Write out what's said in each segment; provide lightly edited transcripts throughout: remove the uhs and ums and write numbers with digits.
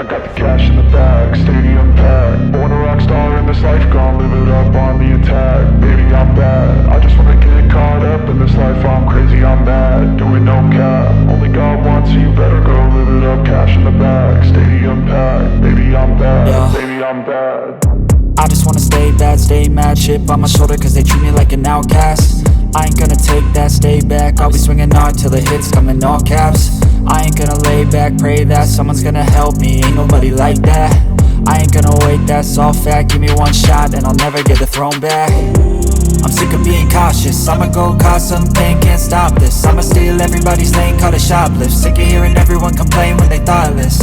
got the cash in the bag, stadium packed. Born a rock star in this life, gon' live it up on the attack. Baby, I'm bad, I just wanna get caught up in this life. I'm crazy, I'm mad, doing no cap. Only God wants you, better go live it up. Cash in the bag, stadium packed. Baby, I'm bad, yeah. Baby, I'm bad. I just wanna stay bad, stay mad. Chip on my shoulder cause they treat me like an outcast. I ain't gonna take that, stay back. I'll be swinging hard till the hits come in all caps. I ain't gonna lay back, pray that someone's gonna help me. Ain't nobody like that. I ain't gonna wait, that's all fact. Give me one shot and I'll never get the throne back. I'm sick of being cautious, I'ma go cause something, can't stop this. I'ma steal everybody's lane, call it shoplift. Sick of hearing everyone complain when they thoughtless.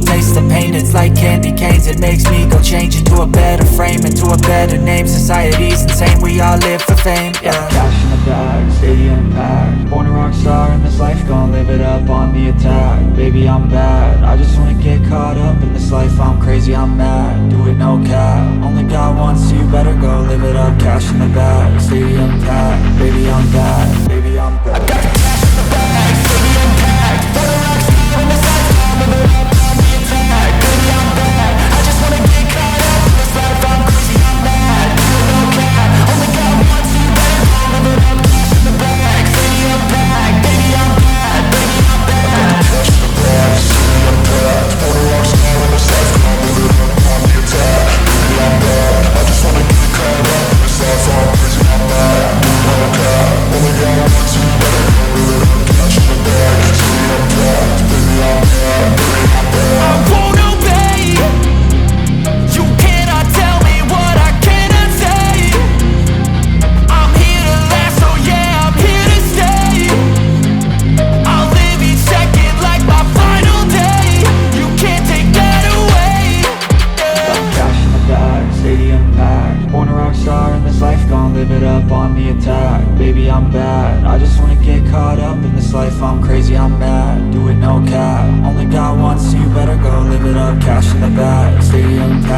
Taste the pain, it's like candy canes. It makes me go change into a better frame, into a better name. Society's insane, we all live for fame, yeah. Cash in the bag, stadium packed. Born a rock star in this life, gon' live it up on the attack. Baby, I'm bad, I just wanna get caught up in this life. I'm crazy, I'm mad, do it no cap. Only God wants you, better go live it up. Cash in the bag, stadium packed. Baby, I'm bad, baby, I'm bad. I got the cash in the bag, stadium packed. Born a rock star in this life, gon' live it up. Baby, I'm bad, I just wanna get caught up in this life. I'm crazy, I'm mad, do it no cap. Only God wants you, better go live it up. Cash in the bag, stadium packed. Baby, I'm bad, baby, I'm bad. Cash in the bag, stadium packed. Born a rock star in this life, gon' live it up on the attack. Baby, I'm bad, I just wanna get caught up in this life. I'm crazy, I'm mad, do it no cap. Only God wants you, better go live it up. Cash in the bag, stadium packed. Baby, I'm bad, baby, I'm bad. I won't obey. You cannot tell me what I cannot say. I'm here to last, so yeah, I'm here to stay. I'll live each second like my final day. You can't take that away, yeah. Cash in the bag, stadium packed. Born a rock star in this life, gon' live it up on the attack. Baby, I'm bad, I just wanna get caught up in this life. I'm crazy, I'm mad, do it no cap. Only God wants you, better go live it up. Cash in the bag, stadium packed.